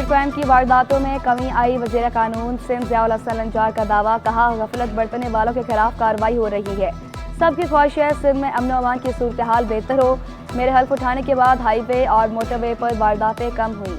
Cyber crime की वारदातों में कमी आई। वज़ीर कानून सिंध ज़ियाउल हसन लंजार का दावा, कहा गफलत बरतने वालों के खिलाफ कार्रवाई हो रही है। सबकी ख्वाहिश है सिंध में अमन अमान की सूरत हाल बेहतर हो। मेरे हल्फ उठाने के बाद हाईवे और मोटरवे पर वारदातें कम हुई।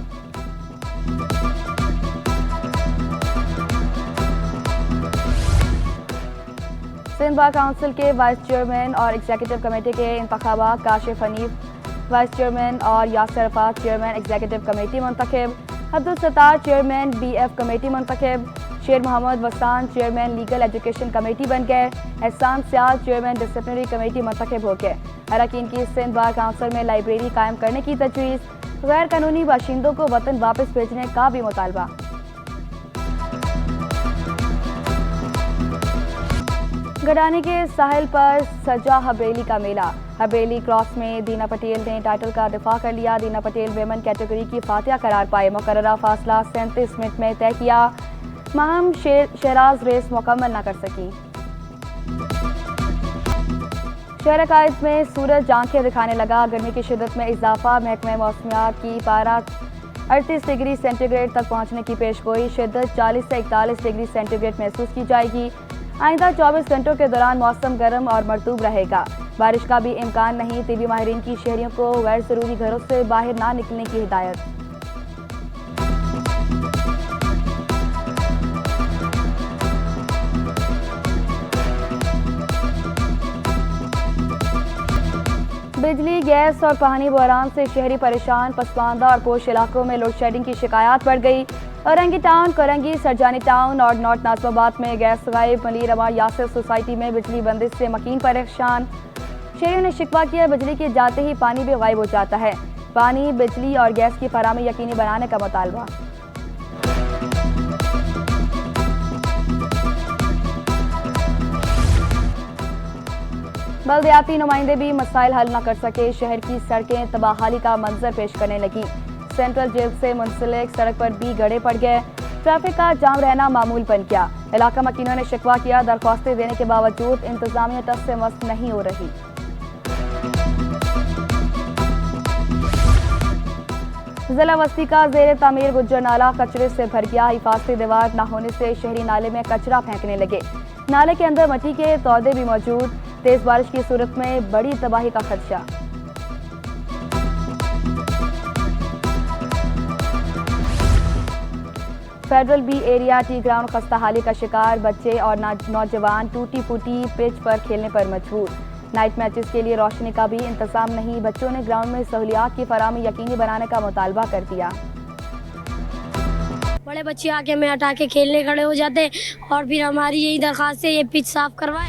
सिंध बार काउंसिल के वाइस चेयरमैन और एग्जीक्यूटिव कमेटी के इंतखाबात, काशिफ हनीफ वाइस चेयरमैन और Yasir Arafat chairman executive committee मुंतखब, Abdul Sattar chairman BF committee मुंतखब, Sher Muhammad Wasan chairman legal education committee बन गए, एहसान सियाल चेयरमैन डिसिप्लिनरी कमेटी मुंतखब हो गए। अरकान की सिंध बार काउंसिल में लाइब्रेरी कायम करने की तजवीज़, गैर कानूनी बाशिंदों को वतन वापस भेजने का भी मुतालबा। गडानी के साहिल पर सजा हवेली का मेला। हवेली क्रॉस में दीना पटेल ने टाइटल का दिफा कर लिया। दीना पटेल वेमन कैटेगरी की फातिहा करार पाए। मुकर्ररा फासला 37 मिनट में तय किया। महम शहराज रेस मुकम्मल न कर सकी। शहर कायद में सूरज आंखें दिखाने लगा। गर्मी की शिद्दत में इजाफा। महकमे मौसमियात की पारा 38 डिग्री सेंटीग्रेड तक पहुंचने की पेशगोई। शिद्दत 40 से 41 डिग्री सेंटीग्रेड महसूस की जाएगी। आइंदा 24 घंटों के दौरान मौसम गर्म और मरतूब रहेगा। बारिश का भी इम्कान नहीं। टीवी माहिरीन की शहरियों को गैर जरूरी घरों से बाहर ना निकलने की हिदायत। बिजली, गैस और पानी बहरान से शहरी परेशान। पसमानदा और पोश इलाकों में लोड शेडिंग की शिकायत बढ़ गई। औरंगी टाउन, करंगी, सरजानी टाउन और नॉर्थ नाज़िमाबाद में गैस गायब। मलीर अमार यासिर सोसाइटी में बिजली बंदिश से मकीन परेशान। शहरियों ने शिकवा किया, बिजली के जाते ही पानी भी गायब हो जाता है। पानी, बिजली और गैस की फराहमी यकीनी बनाने का मुतालबा। बल्दियाती नुमाइंदे भी मसाइल हल न कर सके। शहर की सड़कें तबाहाली का मंजर पेश करने लगी। सेंट्रल जेल से मुंसलिक सड़क पर भी गड़े पड़ गए। ट्रैफिक का जाम रहना मामूल बन गया। इलाका मकीनों ने शिकवा किया, दरख्वास्तें देने के बावजूद इंतजामिया टस से मस्त नहीं हो रही। जिला वस्ती का जेर तामीर गुज्जर नाला कचरे से भर गया। हिफाजती दीवार न होने से शहरी नाले में कचरा फेंकने लगे। नाले के अंदर मिट्टी के तौदे भी मौजूद। तेज बारिश की सूरत में बड़ी तबाही का खदशा। Federal B area T ground खस्ता हाली का शिकार। बच्चे और नौजवान टूटी फूटी पिच पर खेलने पर मजबूर। नाइट मैचेस के लिए रोशनी का भी इंतजाम नहीं। बच्चों ने ग्राउंड में सहूलियात की फराहमी यकीनी बनाने का मुतालबा कर दिया। बड़े बच्चे आके में हटा के खेलने खड़े हो जाते और फिर हमारी यही दरखास्त है ये पिच साफ करवाए।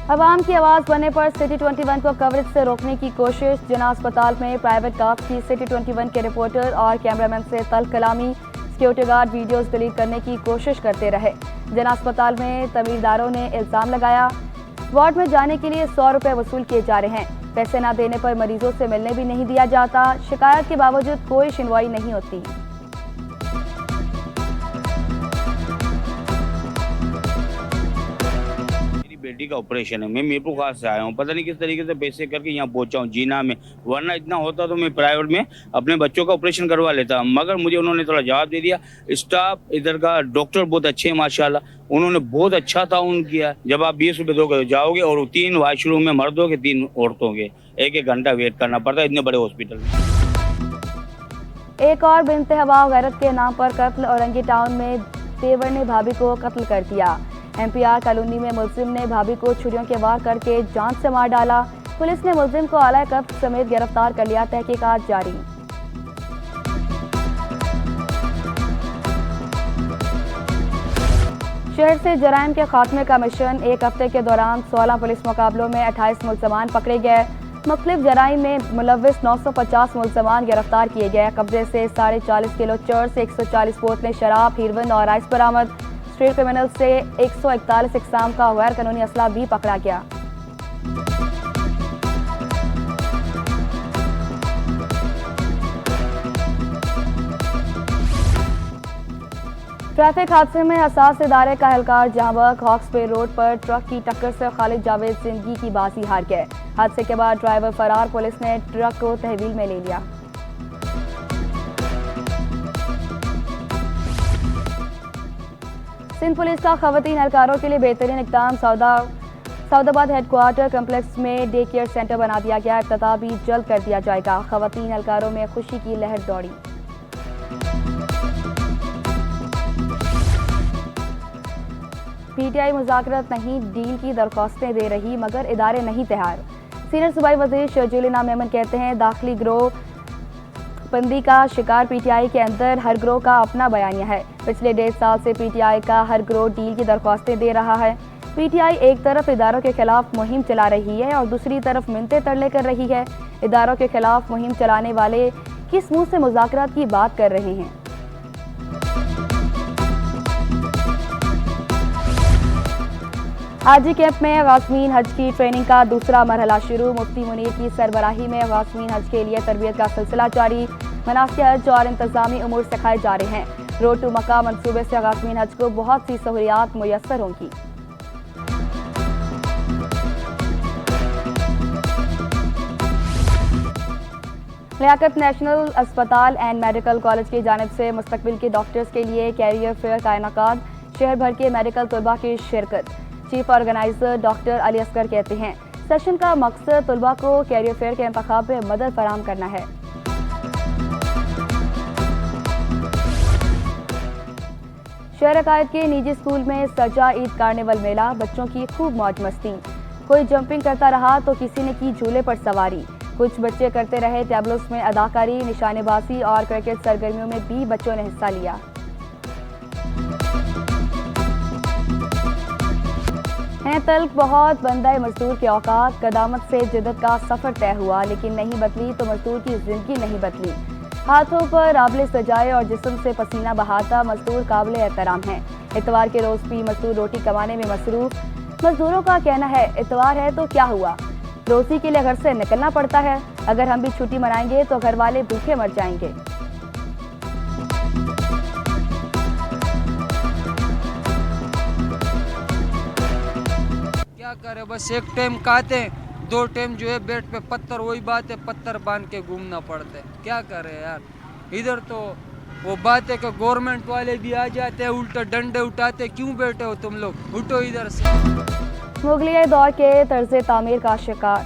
अवाम की आवाज़ बनने पर सिटी 21 को कवरेज से रोकने की कोशिश। जना अस्पताल में प्राइवेट कार की सिटी 21 के रिपोर्टर और कैमरामैन से तल्ख कलामी। सिक्योरिटी गार्ड वीडियोस डिलीट करने की कोशिश करते रहे। जना अस्पताल में तमीरदारों ने इल्ज़ाम लगाया, वार्ड में जाने के लिए 100 रुपये वसूल किए जा रहे हैं। पैसे न देने पर मरीजों से मिलने भी नहीं दिया जाता। शिकायत के बावजूद कोई सुनवाई नहीं होती। बेटी का ऑपरेशन है, मैं मीरपुर खास से आया हूँ, पता नहीं किस तरीके से पैसे करके यहाँ पहुँचा हूँ जीना में, वरना इतना होता तो मैं प्राइवेट में अपने बच्चों का ऑपरेशन करवा लेता। मगर मुझे उन्होंने थोड़ा जवाब दे दिया। स्टाफ इधर का डॉक्टर बहुत अच्छे हैं माशाल्लाह, उन्होंने बहुत अच्छा ताउन किया। जब आप 20 रुपये दोगे जाओगे और 3 वॉशरूम में मर्दों के 3 औरतों के, 1-1 घंटा वेट करना पड़ता है इतने बड़े हॉस्पिटल में। एक और बिनते हवा गैरत के नाम पर कत्ल। औरंगी टाउन में तेवर ने भाभी को कत्ल कर दिया। MPR कॉलोनी में मुलजिम ने भाभी को छुरियों के वार करके जान से मार डाला। पुलिस ने मुलजिम को आला कब्ज समेत गिरफ्तार कर लिया। तहकीकात जारी। शहर से जराइम के खात्मे का मिशन। एक हफ्ते के दौरान 16 पुलिस मुकाबलों में 28 मुलजमान पकड़े गए। मुख्तलिफ जराइम में मुलव्विस 950 मुलजमान गिरफ्तार किए गए। कब्जे से 40.5 किलो चर्स, 140 बोतलें शराब, हीरोइन और आइस बरामद। स्ट्रीट क्रिमिनल से 141 इकसाम का गैर कानूनी असला भी पकड़ा गया। ट्रैफिक हादसे में हसास इदारे का एहलकार जहांबग। हॉक्सवे रोड पर ट्रक की टक्कर से खालिद जावेद जिंदगी की बाजी हार गए। हादसे के बाद ड्राइवर फरार। पुलिस ने ट्रक को तहवील में ले लिया। सिंध पुलिस का खवातीन एहलकारों के लिए बेहतरीन इक़दाम। सऊदाबाद हेडक्वार्टर कम्प्लेक्स में डे केयर सेंटर बना दिया गया। इफ्तिताह भी जल्द कर दिया जाएगा। खवातीन एहलकारों में खुशी की लहर दौड़ी। पीटीआई मुज़ाकरात नहीं, डील की दरख्वास्तें दे रही मगर इदारे नहीं तैयार। सीनियर सूबाई वज़ीर शर्जील इनाम मेमन कहते हैं दाखिली गिरोह बंदी का शिकार पीटीआई के अंदर हर गिरोह का अपना बयानिया है। पिछले 1.5 साल से पीटीआई का हर गिरोह डील की दरख्वास्तें दे रहा है। पीटीआई एक तरफ इदारों के खिलाफ मुहिम चला रही है और दूसरी तरफ मिन्नतें तरले कर रही है। इदारों के खिलाफ मुहिम चलाने वाले किस मुंह से मुज़ाकरात की बात कर रहे हैं? हाजी कैंप में गाज़मीन हज की ट्रेनिंग का दूसरा मरहला शुरू। मुफ्ती मुनीर की सरबराही में गाज़मीन हज के लिए तरबियत का सिलसिला जारी। मनासिक हज और इंतजामी उमूर सिखाए जा रहे हैं। रोड टू मक्का मंसूबे से गाज़मीन हज को बहुत सी सहूलियात मुयस्सर होंगी। लियाकत नेशनल अस्पताल एंड मेडिकल कॉलेज की जानिब से मुस्तकबिल के डॉक्टर्स के लिए कैरियर फेयर का इनेकाद। शहर भर के मेडिकल तलबा की शिरकत। Chief organiser doctor Ali Asghar कहते हैं सेशन का मकसद तलबा को कैरियर फेयर के इंतखाब में मदद फराहम करना है। शहर अकायद के निजी स्कूल में सजा ईद कार्निवल मेला। बच्चों की खूब मौज मस्ती। कोई जंपिंग करता रहा तो किसी ने की झूले पर सवारी। कुछ बच्चे करते रहे टैबलोस में अदाकारी, निशानेबाजी और क्रिकेट सरगर्मियों में भी बच्चों ने हिस्सा लिया। हैं तल्ख बहुत बंदा मजदूर के औकात। कदामत से जिद्दत का सफ़र तय हुआ लेकिन नहीं बदली तो मजदूर की जिंदगी नहीं बदली। हाथों पर आबले सजाए और जिस्म से पसीना बहाता मजदूर काबिल एहतराम है। इतवार के रोज़ भी मजदूर रोटी कमाने में मसरूफ। मजदूरों का कहना है इतवार है तो क्या हुआ, रोज़ी के लिए घर से निकलना पड़ता है। अगर हम भी छुट्टी मनाएंगे तो घर वाले भूखे मर जाएंगे। क्या करे, बस एक टाइम खाते हैं, 2 टाइम जो है बेड पे पत्थर, वही बात है, पत्थर बांध के घूमना पड़ता है। क्या करे यार, इधर तो वो बात है कि गवर्नमेंट वाले भी आ जाते हैं, उल्टा डंडे उठाते। क्यों बैठे हो तुम लोग, उठो इधर से। मुगलिया दौर के तर्ज तामीर का शिकार।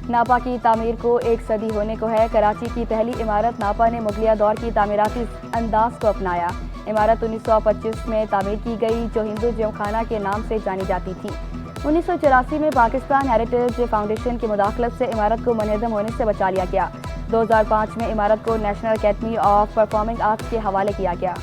नापा की तामीर को 1 सदी होने को है। कराची की पहली इमारत नापा ने मुगलिया दौर की तामीराती अंदाज को अपनाया। इमारत 1925 में तामीर की गई जो हिंदू जिमखाना के नाम से जानी जाती थी। 1984 में पाकिस्तान हेरिटेज फाउंडेशन की मुदाखलत से इमारत को मुनहदम होने से बचा लिया गया। 2005 में इमारत को national academy of performing arts के हवाले किया गया।